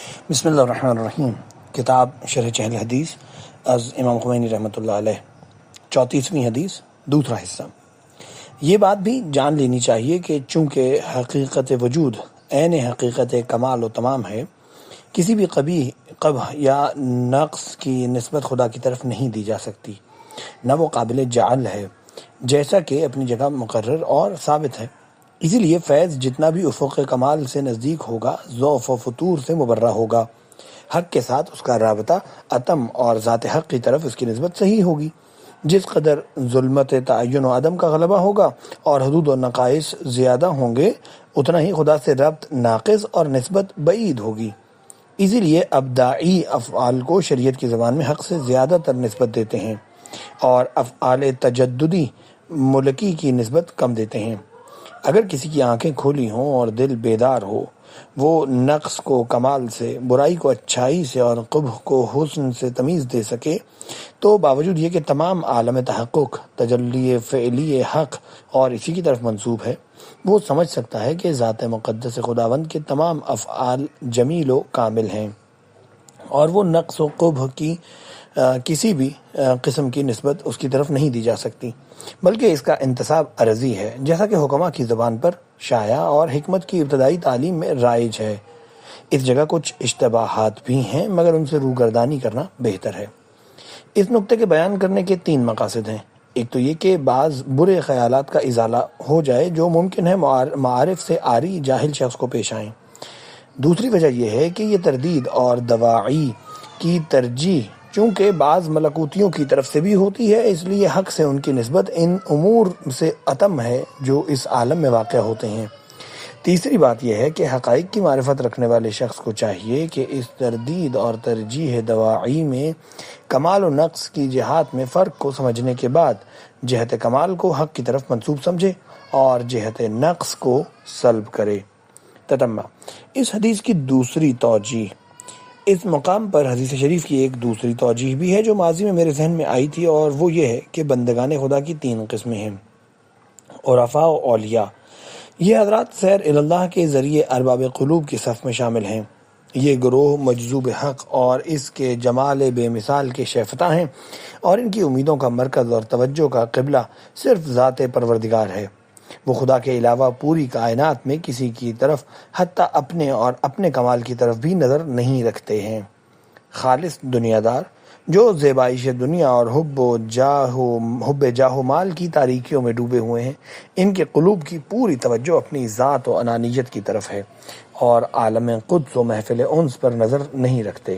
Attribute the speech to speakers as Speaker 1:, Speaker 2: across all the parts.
Speaker 1: بسم اللہ الرحمن الرحیم۔ کتاب شرح چہل حدیث از امام خمینی رحمۃ اللہ علیہ، 34ویں حدیث، دوسرا حصہ۔ یہ بات بھی جان لینی چاہیے کہ چونکہ حقیقت وجود عین حقیقت کمال و تمام ہے، کسی بھی قبح یا نقص کی نسبت خدا کی طرف نہیں دی جا سکتی، نہ وہ قابل جعل ہے، جیسا کہ اپنی جگہ مقرر اور ثابت ہے۔ اسی لیے فیض جتنا بھی افق کمال سے نزدیک ہوگا، ضعف و فتور سے مبرہ ہوگا، حق کے ساتھ اس کا رابطہ اتم اور ذات حق کی طرف اس کی نسبت صحیح ہوگی۔ جس قدر ظلمت تعین و عدم کا غلبہ ہوگا اور حدود و نقائص زیادہ ہوں گے، اتنا ہی خدا سے ربط ناقص اور نسبت بعید ہوگی۔ اسی لیے ابداعی افعال کو شریعت کی زبان میں حق سے زیادہ تر نسبت دیتے ہیں، اور افعال تجددی ملکی کی نسبت کم دیتے ہیں۔ اگر کسی کی آنکھیں کھولی ہوں اور دل بیدار ہو، وہ نقص کو کمال سے، برائی کو اچھائی سے اور قبح کو حسن سے تمیز دے سکے، تو باوجود یہ کہ تمام عالم تحقق تجلی فعلی حق اور اسی کی طرف منسوب ہے، وہ سمجھ سکتا ہے کہ ذات مقدس خداوند کے تمام افعال جمیل و کامل ہیں، اور وہ نقص و قبح کی کسی بھی قسم کی نسبت اس کی طرف نہیں دی جا سکتی، بلکہ اس کا انتساب عرضی ہے، جیسا کہ حکماء کی زبان پر شائع اور حکمت کی ابتدائی تعلیم میں رائج ہے۔ اس جگہ کچھ اشتباہات بھی ہیں، مگر ان سے روگردانی کرنا بہتر ہے۔ اس نقطے کے بیان کرنے کے 3 مقاصد ہیں۔ ایک تو یہ کہ بعض برے خیالات کا ازالہ ہو جائے جو ممکن ہے معارف سے عاری جاہل شخص کو پیش آئیں۔ دوسری وجہ یہ ہے کہ یہ تردید اور دواعی کی ترجیح چونکہ بعض ملکوتیوں کی طرف سے بھی ہوتی ہے، اس لیے حق سے ان کی نسبت ان امور سے اتم ہے جو اس عالم میں واقع ہوتے ہیں۔ تیسری بات یہ ہے کہ حقائق کی معرفت رکھنے والے شخص کو چاہیے کہ اس تردید اور ترجیح دواعی میں کمال و نقص کی جہات میں فرق کو سمجھنے کے بعد جہت کمال کو حق کی طرف منسوب سمجھے اور جہت نقص کو سلب کرے۔ تتمہ: اس حدیث کی دوسری توجیہ۔ اس مقام پر حدیث شریف کی ایک دوسری توجیہ بھی ہے جو ماضی میں میرے ذہن میں آئی تھی، اور وہ یہ ہے کہ بندگان خدا کی 3 قسمیں ہیں: عرفاء و اولیاء۔ یہ حضرات سیر اللہ کے ذریعے ارباب قلوب کی صف میں شامل ہیں۔ یہ گروہ مجذوب حق اور اس کے جمال بے مثال کے شیفتہ ہیں، اور ان کی امیدوں کا مرکز اور توجہ کا قبلہ صرف ذات پروردگار ہے۔ وہ خدا کے علاوہ پوری کائنات میں کسی کی طرف حتیٰ اپنے اور اپنے کمال کی طرف بھی نظر نہیں رکھتے ہیں۔ خالص دنیا دار جو زیبائش دنیا اور حب جاہ و مال کی تاریکیوں میں ڈوبے ہوئے ہیں، ان کے قلوب کی پوری توجہ اپنی ذات و انانیت کی طرف ہے، اور عالم قدس و محفل انس پر نظر نہیں رکھتے۔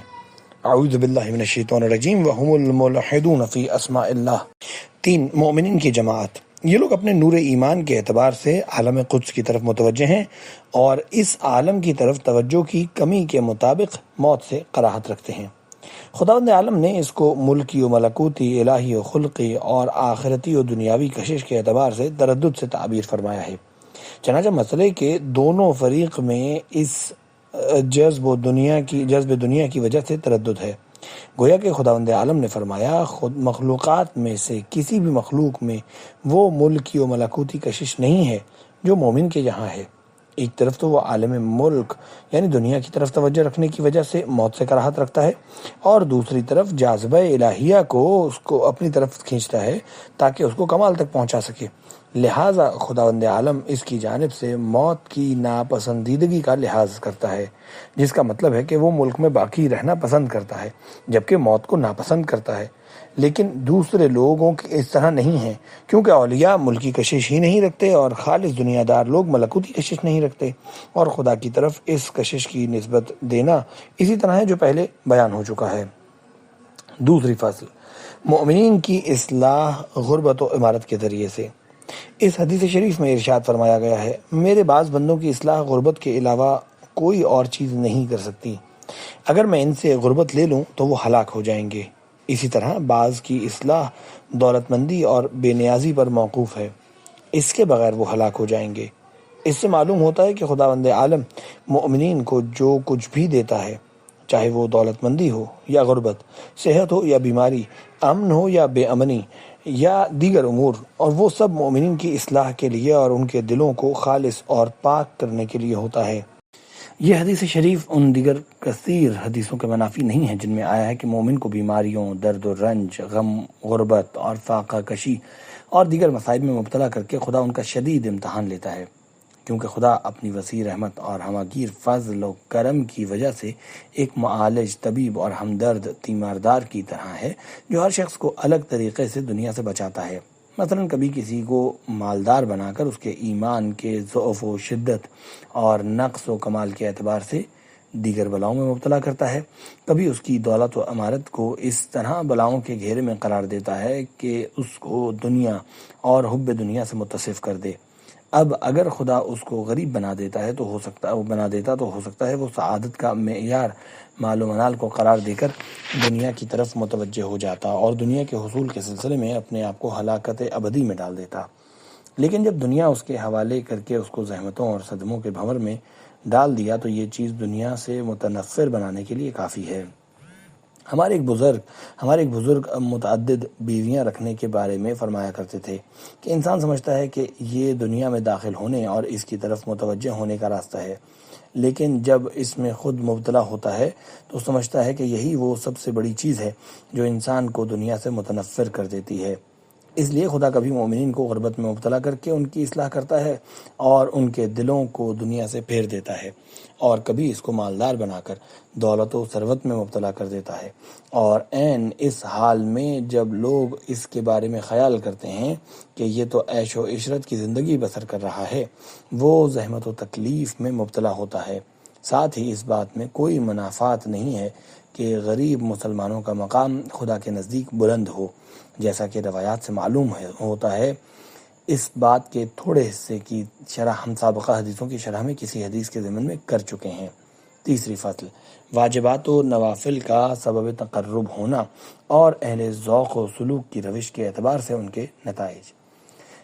Speaker 1: اعوذ باللہ من الشیطان الرجیم وهم الملحدون فی اسماء اللہ۔ 3 مومنین کی جماعت۔ یہ لوگ اپنے نور ایمان کے اعتبار سے عالم قدس کی طرف متوجہ ہیں، اور اس عالم کی طرف توجہ کی کمی کے مطابق موت سے کراہت رکھتے ہیں۔ خداوند عالم نے اس کو ملکی و ملکوتی، الہی و خلقی اور آخرتی و دنیاوی کشش کے اعتبار سے تردد سے تعبیر فرمایا ہے۔ چنانچہ مسئلے کے دونوں فریق میں اس جذب دنیا کی وجہ سے تردد ہے۔ گویا کہ خداوند عالم نے فرمایا، خود مخلوقات میں سے کسی بھی مخلوق میں وہ ملکی و ملکوتی کشش نہیں ہے جو مومن کے یہاں ہے۔ ایک طرف تو وہ عالم ملک یعنی دنیا کی طرف توجہ رکھنے کی وجہ سے موت سے کراہت رکھتا ہے، اور دوسری طرف جاذبہ الہیہ کو اس کو اپنی طرف کھینچتا ہے تاکہ اس کو کمال تک پہنچا سکے۔ لہٰذا خداوند عالم اس کی جانب سے موت کی ناپسندیدگی کا لحاظ کرتا ہے، جس کا مطلب ہے کہ وہ ملک میں باقی رہنا پسند کرتا ہے جبکہ موت کو ناپسند کرتا ہے۔ لیکن دوسرے لوگوں اس طرح نہیں ہیں، کیونکہ اولیاء ملکی کشش ہی نہیں رکھتے، اور خالص دنیا دار لوگ ملکوتی کشش نہیں رکھتے، اور خدا کی طرف اس کشش کی نسبت دینا اسی طرح ہے جو پہلے بیان ہو چکا ہے۔ دوسری فصل: مومنین کی اصلاح غربت و عمارت کے ذریعے سے۔ اس حدیث شریف میں ارشاد فرمایا گیا ہے، میرے بعض بندوں کی اصلاح غربت کے علاوہ کوئی اور چیز نہیں کر سکتی، اگر میں ان سے غربت لے لوں تو وہ ہلاک ہو جائیں گے۔ اسی طرح بعض کی اصلاح دولت مندی اور بے نیازی پر موقوف ہے، اس کے بغیر وہ ہلاک ہو جائیں گے۔ اس سے معلوم ہوتا ہے کہ خداوند عالم مومنین کو جو کچھ بھی دیتا ہے، چاہے وہ دولت مندی ہو یا غربت، صحت ہو یا بیماری، امن ہو یا بے امنی یا دیگر امور، اور وہ سب مومنین کی اصلاح کے لیے اور ان کے دلوں کو خالص اور پاک کرنے کے لیے ہوتا ہے۔ یہ حدیث شریف ان دیگر کثیر حدیثوں کے منافی نہیں ہے جن میں آیا ہے کہ مومن کو بیماریوں، درد و رنج، غم، غربت اور فاقہ کشی اور دیگر مصائب میں مبتلا کر کے خدا ان کا شدید امتحان لیتا ہے، کیونکہ خدا اپنی وسیع رحمت اور ہماگیر فضل و کرم کی وجہ سے ایک معالج، طبیب اور ہمدرد تیماردار کی طرح ہے جو ہر شخص کو الگ طریقے سے دنیا سے بچاتا ہے۔ مثلا کبھی کسی کو مالدار بنا کر اس کے ایمان کے ضعف و شدت اور نقص و کمال کے اعتبار سے دیگر بلاؤں میں مبتلا کرتا ہے، کبھی اس کی دولت و امارت کو اس طرح بلاؤں کے گھیرے میں قرار دیتا ہے کہ اس کو دنیا اور حب دنیا سے متصف کر دے۔ اب اگر خدا اس کو غریب بنا دیتا تو ہو سکتا ہے وہ سعادت کا معیار مال و منال کو قرار دے کر دنیا کی طرف متوجہ ہو جاتا اور دنیا کے حصول کے سلسلے میں اپنے آپ کو ہلاکت ابدی میں ڈال دیتا۔ لیکن جب دنیا اس کے حوالے کر کے اس کو زحمتوں اور صدموں کے بھنور میں ڈال دیا تو یہ چیز دنیا سے متنفر بنانے کے لیے کافی ہے۔ ہمارے ایک بزرگ متعدد بیویاں رکھنے کے بارے میں فرمایا کرتے تھے کہ انسان سمجھتا ہے کہ یہ دنیا میں داخل ہونے اور اس کی طرف متوجہ ہونے کا راستہ ہے، لیکن جب اس میں خود مبتلا ہوتا ہے تو سمجھتا ہے کہ یہی وہ سب سے بڑی چیز ہے جو انسان کو دنیا سے متنفر کر دیتی ہے۔ اس لیے خدا کبھی مومنین کو غربت میں مبتلا کر کے ان کی اصلاح کرتا ہے اور ان کے دلوں کو دنیا سے پھیر دیتا ہے، اور کبھی اس کو مالدار بنا کر دولت و ثروت میں مبتلا کر دیتا ہے، اور عین اس حال میں جب لوگ اس کے بارے میں خیال کرتے ہیں کہ یہ تو عیش و عشرت کی زندگی بسر کر رہا ہے، وہ زحمت و تکلیف میں مبتلا ہوتا ہے۔ ساتھ ہی اس بات میں کوئی منافات نہیں ہے کہ غریب مسلمانوں کا مقام خدا کے نزدیک بلند ہو، جیسا کہ روایات سے معلوم ہوتا ہے۔ اس بات کے تھوڑے حصے کی شرح ہم سابقہ حدیثوں کی شرح میں کسی حدیث کے ضمن میں کر چکے ہیں۔ تیسری فصل، واجبات و نوافل کا سبب تقرب ہونا اور اہل ذوق و سلوک کی روش کے اعتبار سے ان کے نتائج۔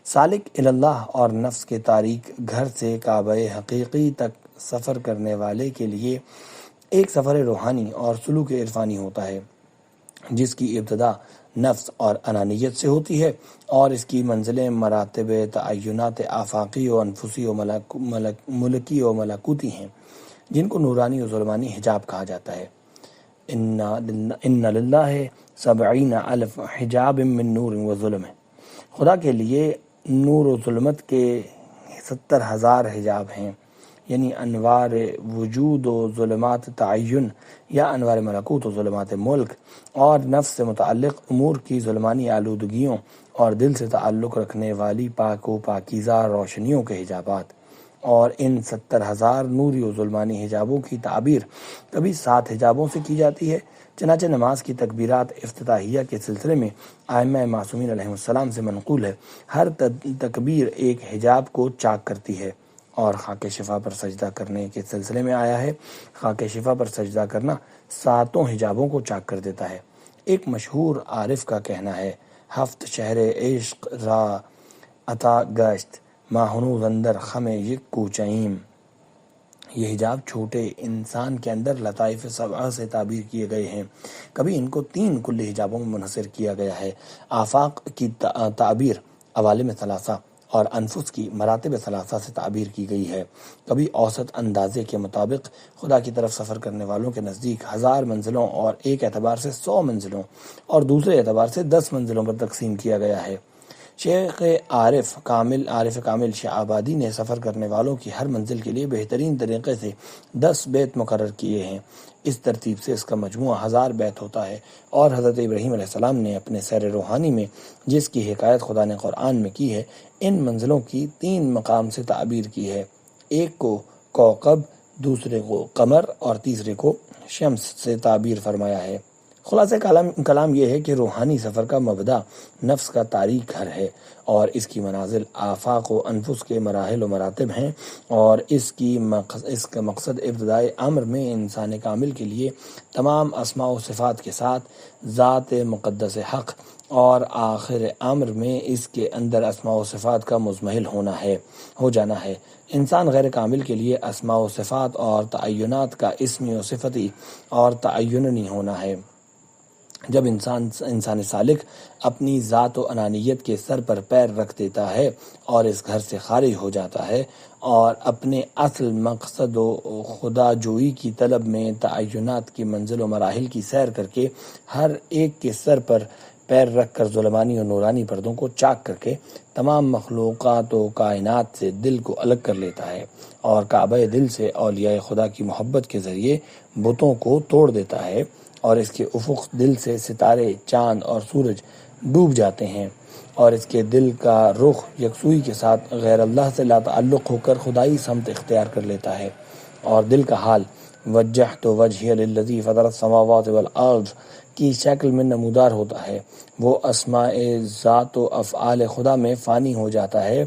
Speaker 1: سالک اللہ اور نفس کے تاریک گھر سے کعبہ حقیقی تک سفر کرنے والے کے لیے ایک سفر روحانی اور سلوک عرفانی ہوتا ہے، جس کی ابتدا نفس اور انانیت سے ہوتی ہے، اور اس کی منزلیں مراتب تعینات آفاقی و انفسی و ملکی و ملکوتی ہیں، جن کو نورانی و ظلمانی حجاب کہا جاتا ہے۔ ان للہ 70,000 حجاب من نور و ظلم، خدا کے لیے نور و ظلمت کے 70,000 حجاب ہیں، یعنی انوار وجود و ظلمات تعین یا انوار ملکوت و ظلمات ملک، اور نفس سے متعلق امور کی ظلمانی آلودگیوں اور دل سے تعلق رکھنے والی پاک و پاکیزہ روشنیوں کے حجابات۔ اور ان 70,000 نوری و ظلمانی حجابوں کی تعبیر کبھی 7 حجابوں سے کی جاتی ہے، چنانچہ نماز کی تکبیرات افتتاحیہ کے سلسلے میں ائمہ معصومین علیہ السلام سے منقول ہے، ہر تکبیر ایک حجاب کو چاک کرتی ہے، اور خاک شفا پر سجدہ کرنے کے سلسلے میں آیا ہے، خاک شفا پر سجدہ کرنا 7 حجابوں کو چاک کر دیتا ہے۔ ایک مشہور عارف کا کہنا ہے، 7 شہر عشق را عطا گشت، ما ہنوز اندر خم یک کوچئیم۔ یہ حجاب چھوٹے انسان کے اندر لطائف 7 سے تعبیر کیے گئے ہیں، کبھی ان کو 3 کلی حجابوں میں منحصر کیا گیا ہے۔ آفاق کی تعبیر عوالم ثلاثہ اور انفس کی مراتب ثلاثہ سے تعبیر کی گئی ہے۔ کبھی اوسط اندازے کے مطابق خدا کی طرف سفر کرنے والوں کے نزدیک 1000 منزلوں اور ایک اعتبار سے 100 منزلوں اور دوسرے اعتبار سے 10 منزلوں پر تقسیم کیا گیا ہے۔ شیخ عارف کامل شاہ آبادی نے سفر کرنے والوں کی ہر منزل کے لیے بہترین طریقے سے 10 بیت مقرر کیے ہیں۔ اس ترتیب سے اس کا مجموعہ 1000 بیت ہوتا ہے، اور حضرت ابراہیم علیہ السلام نے اپنے سیر روحانی میں جس کی حکایت خدا نے قرآن میں کی ہے، ان منزلوں کی 3 مقام سے تعبیر کی ہے، ایک کو کوكب، دوسرے کو قمر اور تیسرے کو شمس سے تعبیر فرمایا ہے۔ خلاصہ کلام یہ ہے کہ روحانی سفر کا مبدا نفس کا تاریک گھر ہے، اور اس کی منازل آفاق و انفس کے مراحل و مراتب ہیں، اور اس کا مقصد ابتدائے امر میں انسان کامل کے لیے تمام اسماء و صفات کے ساتھ ذات مقدس حق، اور آخر امر میں اس کے اندر اسماء و صفات کا مزمحل ہو جانا ہے۔ انسان غیر کامل کے لیے اسماء و صفات اور تعینات کا اسمی و صفتی اور تعینی ہونا ہے۔ جب انسان سالک اپنی ذات و انانیت کے سر پر پیر رکھ دیتا ہے اور اس گھر سے خارج ہو جاتا ہے اور اپنے اصل مقصد و خدا جوئی کی طلب میں تعینات کی منزل و مراحل کی سیر کر کے ہر ایک کے سر پر پیر رکھ کر ظلمانی اور نورانی پردوں کو چاک کر کے تمام مخلوقات و کائنات سے دل کو الگ کر لیتا ہے اور کعبہ دل سے اولیاء خدا کی محبت کے ذریعے بتوں کو توڑ دیتا ہے اور اس کے افق دل سے ستارے، چاند اور سورج ڈوب جاتے ہیں اور اس کے دل کا رخ یکسوئی کے ساتھ غیر اللہ سے لا تعلق ہو کر خدائی سمت اختیار کر لیتا ہے اور دل کا حال وجہت وجہی للذی فطر السماوات والارض کی شکل میں نمودار ہوتا ہے۔ وہ اسماء ذات و افعال خدا میں فانی ہو جاتا ہے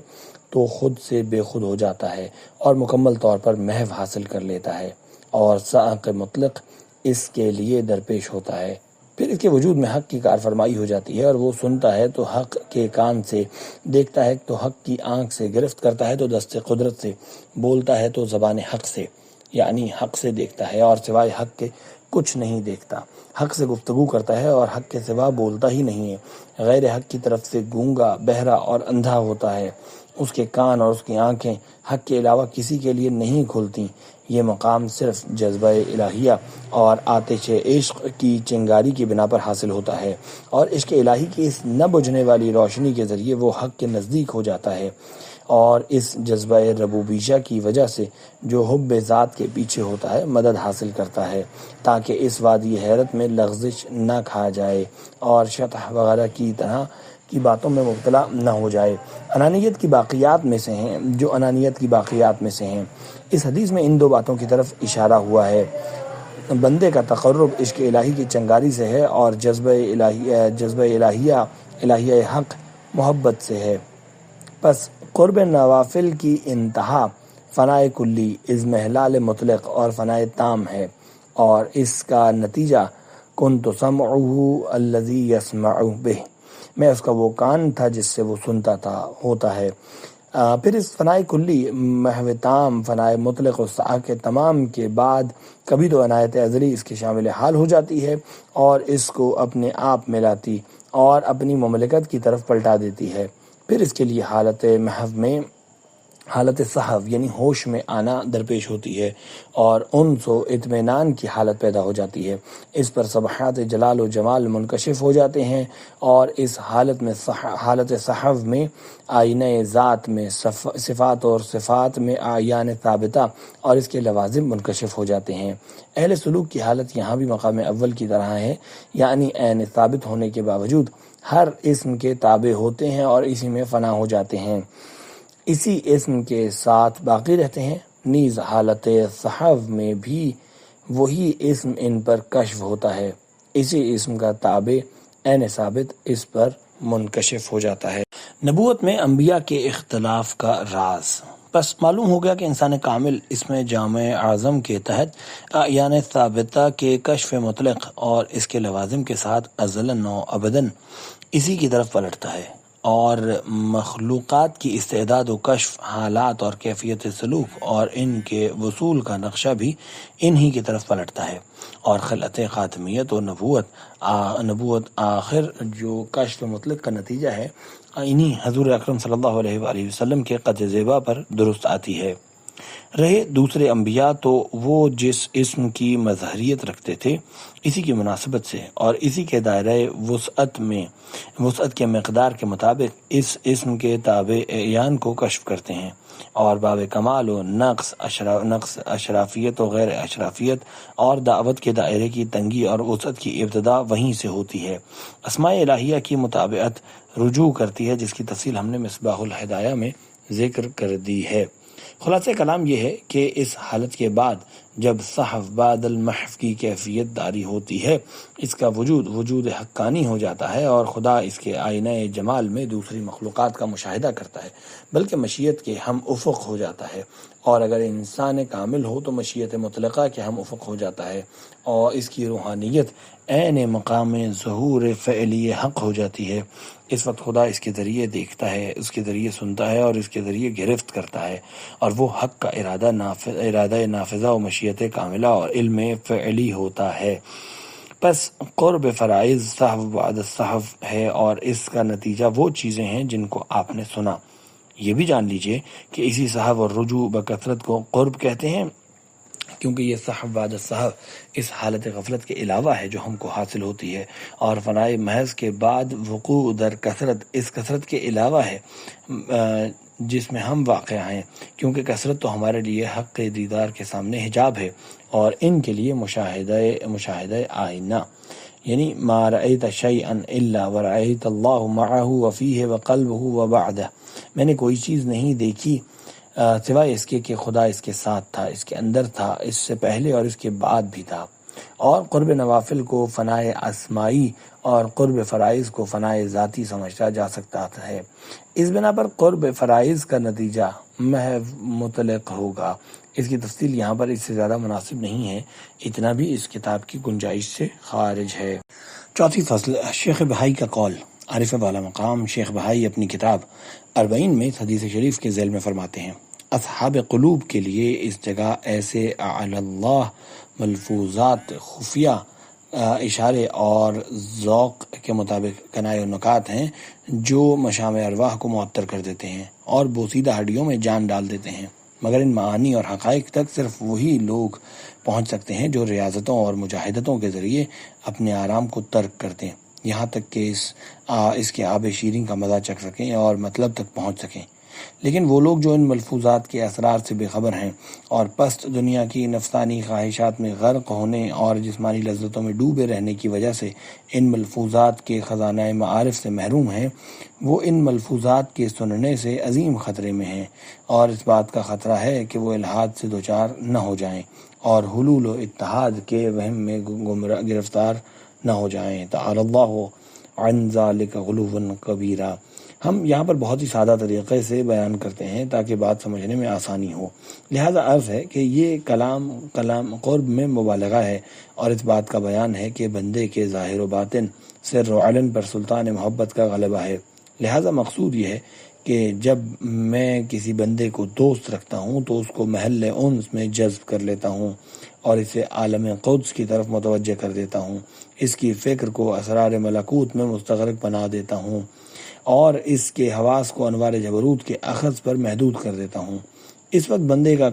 Speaker 1: تو خود سے بے خود ہو جاتا ہے اور مکمل طور پر محو حاصل کر لیتا ہے اور سعق مطلق اس کے لیے درپیش ہوتا ہے۔ پھر اس کے وجود میں حق کی کار فرمائی ہو جاتی ہے اور وہ سنتا ہے تو حق کے کان سے، دیکھتا ہے تو حق کی آنکھ سے، گرفت کرتا ہے تو دست قدرت سے، بولتا ہے تو زبان حق سے، یعنی حق سے دیکھتا ہے اور سوائے حق کے کچھ نہیں دیکھتا، حق سے گفتگو کرتا ہے اور حق کے سوا بولتا ہی نہیں ہے، غیر حق کی طرف سے گونگا، بہرا اور اندھا ہوتا ہے، اس کے کان اور اس کی آنکھیں حق کے علاوہ کسی کے لیے نہیں کھلتی۔ یہ مقام صرف جذبہ الہیہ اور آتش عشق کی چنگاری کی بنا پر حاصل ہوتا ہے اور عشق الہی کی اس نہ بجھنے والی روشنی کے ذریعے وہ حق کے نزدیک ہو جاتا ہے اور اس جذبہ ربوبیہ کی وجہ سے جو حب ذات کے پیچھے ہوتا ہے مدد حاصل کرتا ہے تاکہ اس وادی حیرت میں لغزش نہ کھا جائے اور شطح وغیرہ کی طرح کی باتوں میں مبتلا نہ ہو جائے۔ انانیت کی باقیات میں سے ہیں اس حدیث میں ان دو باتوں کی طرف اشارہ ہوا ہے۔ بندے کا تقرب عشق الہی کی چنگاری سے ہے اور جذبہ الہیہ حق محبت سے ہے۔ پس قرب نوافل کی انتہا فنائے کلی اضمحلال مطلق اور فنائے تام ہے اور اس کا نتیجہ کنت سمعہ الذی یسمع بہ، میں اس کا وہ کان تھا جس سے وہ سنتا ہوتا ہے۔ پھر اس فنائے کلی، محو تام، فنائے مطلق و سعی کے تمام کے بعد کبھی تو عنایت ازلی اس کے شامل حال ہو جاتی ہے اور اس کو اپنے آپ میں لاتی اور اپنی مملکت کی طرف پلٹا دیتی ہے۔ پھر اس کے لیے حالت محو میں حالت صحو یعنی ہوش میں آنا درپیش ہوتی ہے اور انس و اطمینان کی حالت پیدا ہو جاتی ہے۔ اس پر صبحات جلال و جمال منکشف ہو جاتے ہیں اور اس حالت صحو میں آئینہ ذات میں صفات اور صفات میں اعیان ثابتہ اور اس کے لوازم منکشف ہو جاتے ہیں۔ اہل سلوک کی حالت یہاں بھی مقام اول کی طرح ہے، یعنی عین ثابت ہونے کے باوجود ہر اسم کے تابع ہوتے ہیں اور اسی میں فنا ہو جاتے ہیں، اسی اسم کے ساتھ باقی رہتے ہیں۔ نیز حالت صحو میں بھی وہی اسم ان پر کشف ہوتا ہے، اسی اسم کا تابع عین ثابت اس پر منکشف ہو جاتا ہے۔ نبوت میں انبیاء کے اختلاف کا راز۔ بس معلوم ہو گیا کہ انسان کامل اس میں جامع اعظم کے تحت اعیان ثابتہ کے کشف مطلق اور اس کے لوازم کے ساتھ ازلاً و ابداً اسی کی طرف پلٹتا ہے اور مخلوقات کی استعداد و کشف، حالات اور کیفیت سلوک اور ان کے وصول کا نقشہ بھی انہی کی طرف پلٹتا ہے اور خلعت خاتمیت و نبوت آخر جو کشف مطلق کا نتیجہ ہے انہی حضور اکرم صلی اللہ علیہ وآلہ وسلم کے قد زیبا پر درست آتی ہے۔ رہے دوسرے انبیاء تو وہ جس اسم کی مظہریت رکھتے تھے اسی کی مناسبت سے اور اسی کے دائرہ وسعت کے مقدار کے مطابق اس اسم کے تابع اعیان کو کشف کرتے ہیں اور باب کمال و نقص، اشرافیت و غیر اشرافیت اور دعوت کے دائرے کی تنگی اور وسعت کی ابتدا وہیں سے ہوتی ہے۔ اسماء الہیہ کی مطابعت رجوع کرتی ہے جس کی تفصیل ہم نے مصباح الہدایہ میں ذکر کر دی ہے۔ خلاصہ کلام یہ ہے کہ اس حالت کے بعد جب صحو بعد المحو کی کیفیت داری ہوتی ہے، اس کا وجود حقانی ہو جاتا ہے اور خدا اس کے آئینہ جمال میں دوسری مخلوقات کا مشاہدہ کرتا ہے، بلکہ مشیت کے ہم افق ہو جاتا ہے، اور اگر انسان کامل ہو تو مشیت مطلقہ کے ہم افق ہو جاتا ہے اور اس کی روحانیت عین مقام ظہور فعلی حق ہو جاتی ہے۔ اس وقت خدا اس کے ذریعے دیکھتا ہے، اس کے ذریعے سنتا ہے اور اس کے ذریعے گرفت کرتا ہے اور وہ حق کا ارادہ نافذہ و مشیت کاملہ اور علم فعلی ہوتا ہے۔ پس قرب فرائض صحو بعد الصحو ہے، اور اس کا نتیجہ وہ چیزیں ہیں جن کو آپ نے سنا۔ یہ بھی جان لیجئے کہ اسی صحو اور رجوع بکثرت کو قرب کہتے ہیں، کیونکہ یہ صحو بعد الصحو اس حالت غفلت کے علاوہ ہے جو ہم کو حاصل ہوتی ہے، اور فنائے محض کے بعد وقوع در کثرت اس کثرت کے علاوہ ہے جس میں ہم واقع ہیں، کیونکہ کثرت تو ہمارے لیے حق دیدار کے سامنے حجاب ہے، اور ان کے لیے مشاہدہ آئینہ، یعنی ما رأیت شیئا الا ورأیت اللہ معہ وفیہ وقلبہ وبعدہ، میں نے کوئی چیز نہیں دیکھی سوائے اس کے کہ خدا اس کے ساتھ تھا، اس کے اندر تھا، اس سے پہلے اور اس کے بعد بھی تھا۔ اور قرب نوافل کو فنائے اسمائی اور قرب فرائض کو فنائے ذاتی سمجھا جا سکتا ہے۔ اس بنا پر قرب فرائض کا نتیجہ محض مطلق ہوگا۔ اس کی تفصیل یہاں پر اس سے زیادہ مناسب نہیں ہے، اتنا بھی اس کتاب کی گنجائش سے خارج ہے۔ چوتھی فصل، شیخ بہائی کا قول۔ عارف بالا مقام شیخ بہائی اپنی کتاب 40 میں حدیث شریف کے ذیل میں فرماتے ہیں، اصحاب قلوب کے لیے اس جگہ ایسے اعلی اللہ ملفوظات، خفیہ اشارے اور ذوق کے مطابق کنائے و نکات ہیں جو مشام ارواح کو معطر کر دیتے ہیں اور بوسیدہ ہڈیوں میں جان ڈال دیتے ہیں، مگر ان معانی اور حقائق تک صرف وہی لوگ پہنچ سکتے ہیں جو ریاضتوں اور مجاہدتوں کے ذریعے اپنے آرام کو ترک کرتے ہیں، یہاں تک کہ اس کے آب شیریں کا مزہ چکھ سکیں اور مطلب تک پہنچ سکیں۔ لیکن وہ لوگ جو ان ملفوظات کے اسرار سے بے خبر ہیں اور پست دنیا کی نفسانی خواہشات میں غرق ہونے اور جسمانی لذتوں میں ڈوبے رہنے کی وجہ سے ان ملفوظات کے خزانہ معارف سے محروم ہیں، وہ ان ملفوظات کے سننے سے عظیم خطرے میں ہیں، اور اس بات کا خطرہ ہے کہ وہ الحاد سے دوچار نہ ہو جائیں اور حلول و اتحاد کے وہم میں گرفتار نہ ہو جائیں۔ تعالی اللہ عن ذالک غلوا کبیرا۔ ہم یہاں پر بہت ہی سادہ طریقے سے بیان کرتے ہیں تاکہ بات سمجھنے میں آسانی ہو، لہذا عرض ہے کہ یہ کلام قرب میں مبالغہ ہے، اور اس بات کا بیان ہے کہ بندے کے ظاہر و باطن سر و علن پر سلطان محبت کا غلبہ ہے۔ لہذا مقصود یہ ہے کہ جب میں کسی بندے کو دوست رکھتا ہوں تو اس کو محل انس میں جذب کر لیتا ہوں اور اسے عالم قدس کی طرف متوجہ کر دیتا ہوں، اس کی فکر کو اسرار ملکوت میں مستغرق بنا دیتا ہوں، اور اس کے حواس کو انوار جبروت کے اخذ پر محدود کر دیتا ہوں۔ اس وقت بندے کا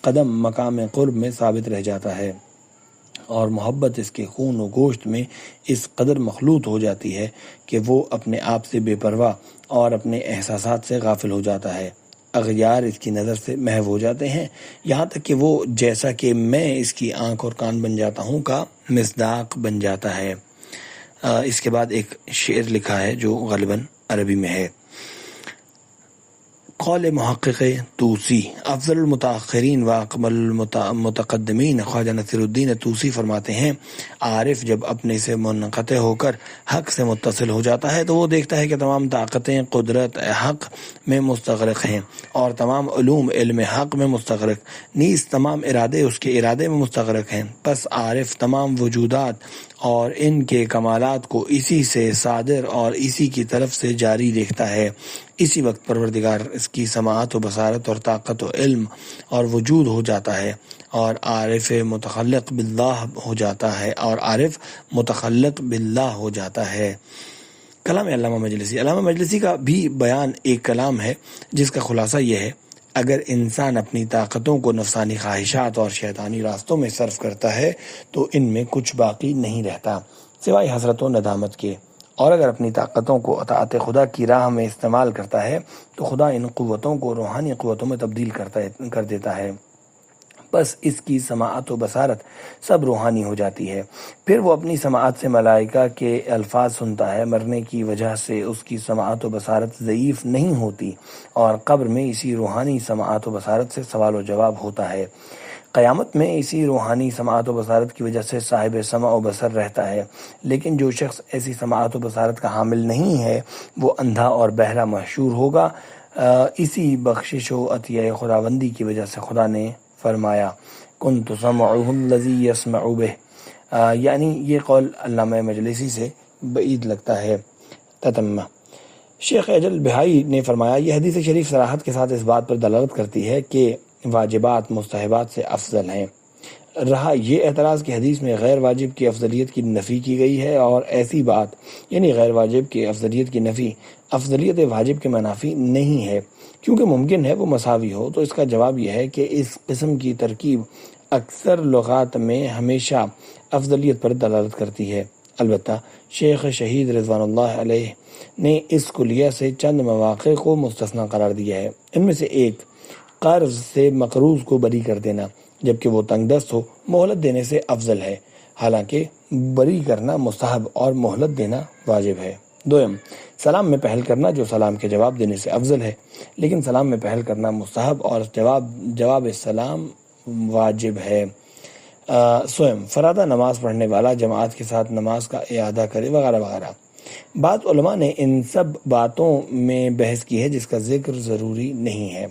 Speaker 1: قدم مقام قرب میں ثابت رہ جاتا ہے، اور محبت اس کے خون و گوشت میں اس قدر مخلوط ہو جاتی ہے کہ وہ اپنے آپ سے بے پرواہ اور اپنے احساسات سے غافل ہو جاتا ہے، اغیار اس کی نظر سے محو ہو جاتے ہیں، یہاں تک کہ وہ جیسا کہ میں اس کی آنکھ اور کان بن جاتا ہوں کا مصداق بن جاتا ہے۔ اس کے بعد ایک شعر لکھا ہے جو غالباً عربی میں ہے۔ قول محقق طوسی، افضل المتاخرین و اکمل المتقدمین خواجہ نصیر الدین طوسی فرماتے ہیں، عارف جب اپنے سے منقطع ہو کر حق سے متصل ہو جاتا ہے تو وہ دیکھتا ہے کہ تمام طاقتیں قدرت حق میں مستغرق ہیں، اور تمام علوم علم حق میں مستغرق، نیز تمام ارادے اس کے ارادے میں مستغرق ہیں۔ پس عارف تمام وجودات اور ان کے کمالات کو اسی سے صادر اور اسی کی طرف سے جاری دیکھتا ہے۔ اسی وقت پروردگار اس کی سماعت و بصارت اور طاقت و علم اور وجود ہو جاتا ہے، اور عارف متخلق باللہ ہو جاتا ہے، کلام علامہ مجلسی۔ علامہ مجلسی کا بھی بیان ایک کلام ہے جس کا خلاصہ یہ ہے، اگر انسان اپنی طاقتوں کو نفسانی خواہشات اور شیطانی راستوں میں صرف کرتا ہے تو ان میں کچھ باقی نہیں رہتا سوائے حسرت و ندامت کے، اور اگر اپنی طاقتوں کو اطاعت خدا کی راہ میں استعمال کرتا ہے تو خدا ان قوتوں کو روحانی قوتوں میں تبدیل کر دیتا ہے، بس اس کی سماعت و بصارت سب روحانی ہو جاتی ہے، پھر وہ اپنی سماعت سے ملائکہ کے الفاظ سنتا ہے، مرنے کی وجہ سے اس کی سماعت و بصارت ضعیف نہیں ہوتی، اور قبر میں اسی روحانی سماعت و بصارت سے سوال و جواب ہوتا ہے، قیامت میں اسی روحانی سماعت و بصارت کی وجہ سے صاحب سمع و بصر رہتا ہے، لیکن جو شخص ایسی سماعت و بصارت کا حامل نہیں ہے وہ اندھا اور بہرا محشور ہوگا۔ اسی بخشش و عطیہ خداوندی کی وجہ سے خدا نے فرمایا کنت سمعہ الذی یسمع بہ، یعنی یہ قول علامہ مجلسی سے بعید لگتا ہے۔ تتمہ، شیخ اجل بہائی نے فرمایا، یہ حدیث شریف صراحت کے ساتھ اس بات پر دلالت کرتی ہے کہ واجبات مستحبات سے افضل ہیں، رہا یہ اعتراض کہ حدیث میں غیر واجب کی افضلیت کی نفی کی گئی ہے، اور ایسی بات یعنی غیر واجب کی افضلیت کی نفی افضلیت واجب کے منافی نہیں ہے کیونکہ ممکن ہے وہ مساوی ہو، تو اس کا جواب یہ ہے کہ اس قسم کی ترکیب اکثر لغات میں ہمیشہ افضلیت پر دلالت کرتی ہے۔ البتہ شیخ شہید رضوان اللہ علیہ نے اس کلیہ سے چند مواقع کو مستثنی قرار دیا ہے۔ ان میں سے ایک، قرض سے مقروض کو بری کر دینا جبکہ وہ تنگ دست ہو، مہلت دینے سے افضل ہے، حالانکہ بری کرنا مستحب اور مہلت دینا واجب ہے۔ دوم، سلام میں پہل کرنا جو سلام کے جواب دینے سے افضل ہے، لیکن سلام میں پہل کرنا مستحب اور جواب سلام واجب ہے۔ سوم، فرادہ نماز پڑھنے والا جماعت کے ساتھ نماز کا اعادہ کرے وغیرہ وغیرہ۔ بعض علماء نے ان سب باتوں میں بحث کی ہے جس کا ذکر ضروری نہیں ہے۔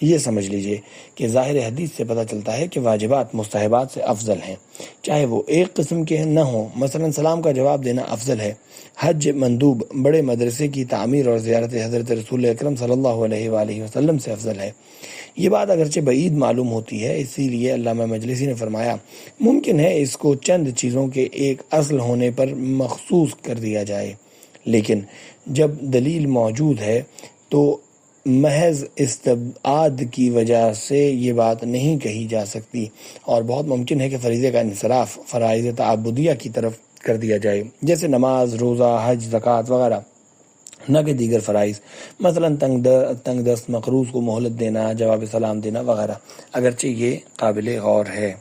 Speaker 1: یہ سمجھ لیجئے کہ ظاہر حدیث سے پتہ چلتا ہے کہ واجبات مستحبات سے افضل ہیں، چاہے وہ ایک قسم کے نہ ہوں۔ مثلا سلام کا جواب دینا افضل ہے، حج مندوب بڑے مدرسے کی تعمیر اور زیارت حضرت رسول اکرم صلی اللہ علیہ وآلہ وسلم سے افضل ہے۔ یہ بات اگرچہ بعید معلوم ہوتی ہے، اسی لیے علامہ مجلسی نے فرمایا ممکن ہے اس کو چند چیزوں کے ایک اصل ہونے پر مخصوص کر دیا جائے، لیکن جب دلیل موجود ہے تو محض استبعاد کی وجہ سے یہ بات نہیں کہی جا سکتی، اور بہت ممکن ہے کہ فریضے کا انصراف فرائض تعبدیہ کی طرف کر دیا جائے، جیسے نماز، روزہ، حج، زکوٰۃ وغیرہ، نہ کہ دیگر فرائض، مثلا تنگ دست مقروض کو مہلت دینا، جواب سلام دینا وغیرہ، اگرچہ یہ قابل غور ہے۔